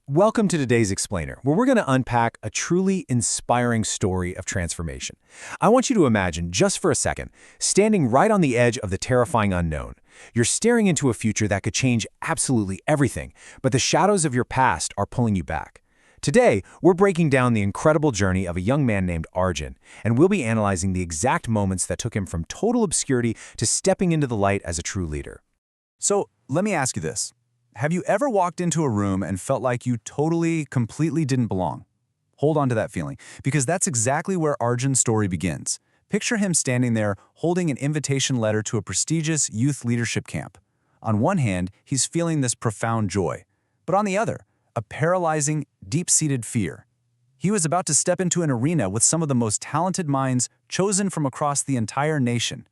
Welcome to today's Explainer, where we're going to unpack a truly inspiring story of transformation. I want you to imagine, just for a second, standing right on the edge of the terrifying unknown. You're staring into a future that could change absolutely everything, but the shadows of your past are pulling you back. Today, we're breaking down the incredible journey of a young man named Arjun, and we'll be analyzing the exact moments that took him from total obscurity to stepping into the light as a true leader. So, let me ask you this. Have you ever walked into a room and felt like you completely didn't belong? Hold on to that feeling, because that's exactly where Arjun's story begins. Picture him standing there holding an invitation letter to a prestigious youth leadership camp. On one hand, he's feeling this profound joy, but on the other, a paralyzing, deep-seated fear. He was about to step into an arena with some of the most talented minds chosen from across the entire nation.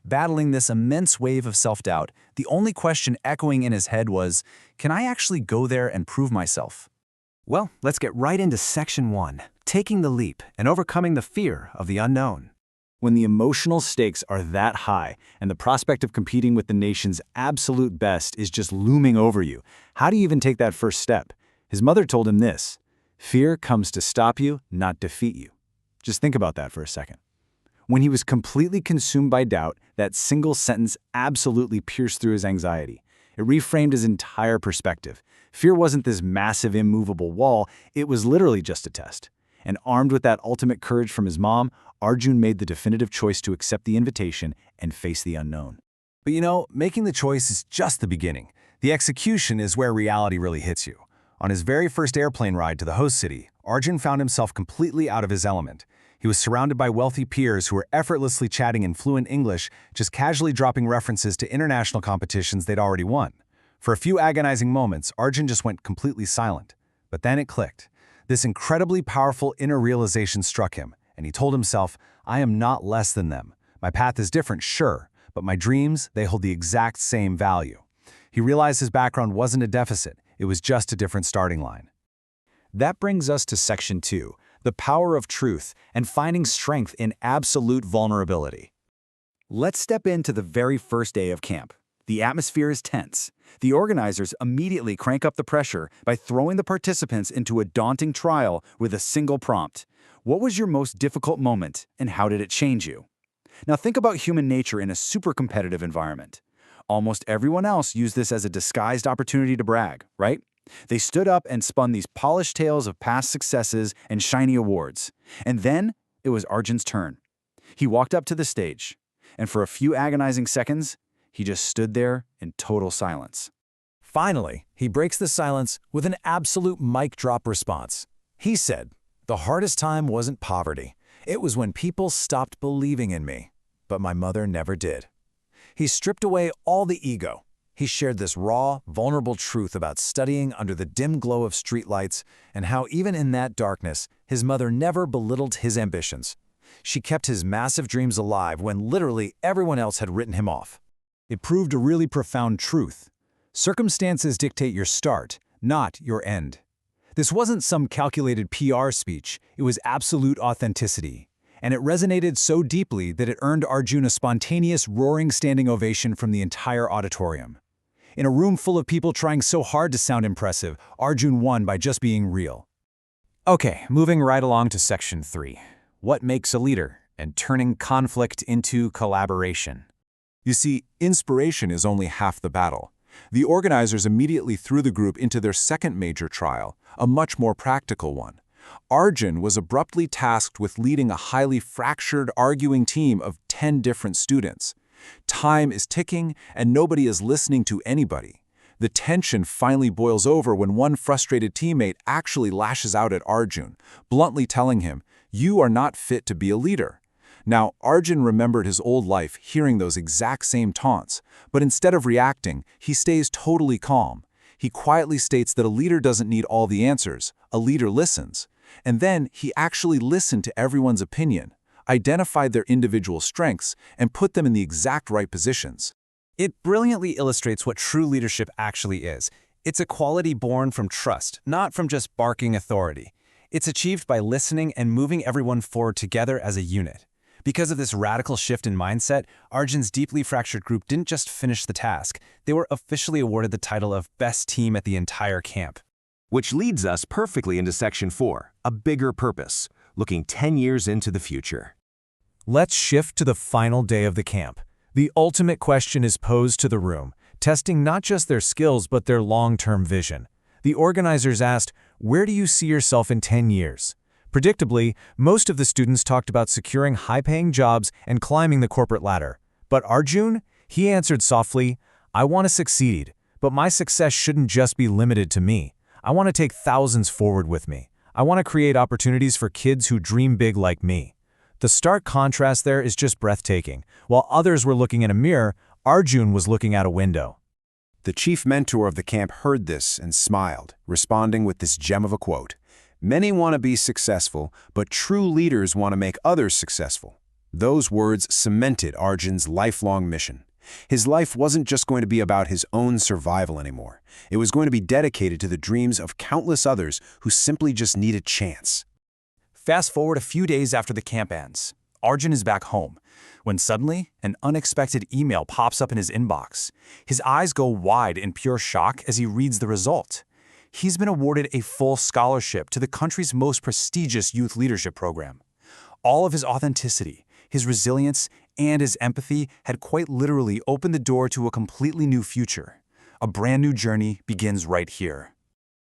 Battling this immense wave of self-doubt, the only question echoing in his head was, can I actually go there and prove myself? Well, let's get right into Section 1, taking the leap and overcoming the fear of the unknown. When the emotional stakes are that high and the prospect of competing with the nation's absolute best is just looming over you, how do you even take that first step? His mother told him this: fear comes to stop you, not defeat you. Just think about that for a second. When he was completely consumed by doubt, that single sentence absolutely pierced through his anxiety. It reframed his entire perspective. Fear wasn't this massive, immovable wall, it was literally just a test. And armed with that ultimate courage from his mom, Arjun made the definitive choice to accept the invitation and face the unknown. But making the choice is just the beginning. The execution is where reality really hits you. On his very first airplane ride to the host city, Arjun found himself completely out of his element. He was surrounded by wealthy peers who were effortlessly chatting in fluent English, just casually dropping references to international competitions they'd already won. For a few agonizing moments, Arjun just went completely silent. But then it clicked. This incredibly powerful inner realization struck him, and he told himself, I am not less than them. My path is different, sure, but my dreams, they hold the exact same value. He realized his background wasn't a deficit, it was just a different starting line. That brings us to Section 2. The power of truth and finding strength in absolute vulnerability. Let's step into the very first day of camp. The atmosphere is tense. The organizers immediately crank up the pressure by throwing the participants into a daunting trial with a single prompt. What was your most difficult moment, and how did it change you? Now think about human nature in a super competitive environment. Almost everyone else used this as a disguised opportunity to brag, right? They stood up and spun these polished tales of past successes and shiny awards. And then it was Arjun's turn. He walked up to the stage, and for a few agonizing seconds, he just stood there in total silence. Finally, he breaks the silence with an absolute mic drop response. He said, "The hardest time wasn't poverty. It was when people stopped believing in me. But my mother never did." He stripped away all the ego. He shared this raw, vulnerable truth about studying under the dim glow of streetlights and how even in that darkness, his mother never belittled his ambitions. She kept his massive dreams alive when literally everyone else had written him off. It proved a really profound truth. Circumstances dictate your start, not your end. This wasn't some calculated PR speech, it was absolute authenticity. And it resonated so deeply that it earned Arjun a spontaneous, roaring standing ovation from the entire auditorium. In a room full of people trying so hard to sound impressive, Arjun won by just being real. Okay, moving right along to Section 3. What makes a leader, and turning conflict into collaboration. You see, inspiration is only half the battle. The organizers immediately threw the group into their second major trial, a much more practical one. Arjun was abruptly tasked with leading a highly fractured, arguing team of 10 different students. Time is ticking, and nobody is listening to anybody. The tension finally boils over when one frustrated teammate actually lashes out at Arjun, bluntly telling him, "You are not fit to be a leader." Now, Arjun remembered his old life hearing those exact same taunts, but instead of reacting, he stays totally calm. He quietly states that a leader doesn't need all the answers, a leader listens. And then he actually listened to everyone's opinion, identified their individual strengths, and put them in the exact right positions. It brilliantly illustrates what true leadership actually is. It's a quality born from trust, not from just barking authority. It's achieved by listening and moving everyone forward together as a unit. Because of this radical shift in mindset, Arjun's deeply fractured group didn't just finish the task, they were officially awarded the title of Best Team at the entire camp. Which leads us perfectly into Section 4, a bigger purpose, looking 10 years into the future. Let's shift to the final day of the camp. The ultimate question is posed to the room, testing not just their skills but their long-term vision. The organizers asked, "Where do you see yourself in 10 years?" Predictably, most of the students talked about securing high-paying jobs and climbing the corporate ladder. But Arjun, he answered softly, "I want to succeed, but my success shouldn't just be limited to me. I want to take thousands forward with me. I want to create opportunities for kids who dream big like me." The stark contrast there is just breathtaking. While others were looking in a mirror, Arjun was looking out a window. The chief mentor of the camp heard this and smiled, responding with this gem of a quote. "Many want to be successful, but true leaders want to make others successful." Those words cemented Arjun's lifelong mission. His life wasn't just going to be about his own survival anymore. It was going to be dedicated to the dreams of countless others who simply just need a chance. Fast forward a few days after the camp ends. Arjun is back home, when suddenly an unexpected email pops up in his inbox. His eyes go wide in pure shock as he reads the result. He's been awarded a full scholarship to the country's most prestigious youth leadership program. All of his authenticity, his resilience, and his empathy had quite literally opened the door to a completely new future. A brand new journey begins right here.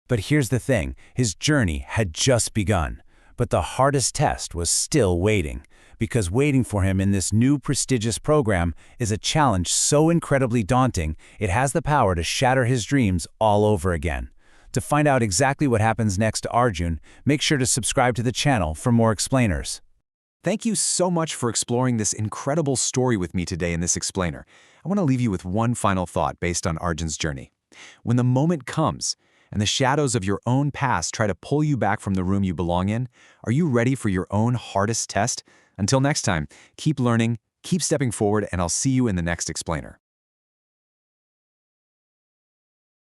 But here's the thing, his journey had just begun. But the hardest test was still waiting, because waiting for him in this new prestigious program is a challenge so incredibly daunting, it has the power to shatter his dreams all over again. To find out exactly what happens next to Arjun, make sure to subscribe to the channel for more explainers. Thank you so much for exploring this incredible story with me today in this explainer. I want to leave you with one final thought based on Arjun's journey. When the moment comes, and the shadows of your own past try to pull you back from the room you belong in, are you ready for your own hardest test? Until next time, keep learning, keep stepping forward, and I'll see you in the next explainer.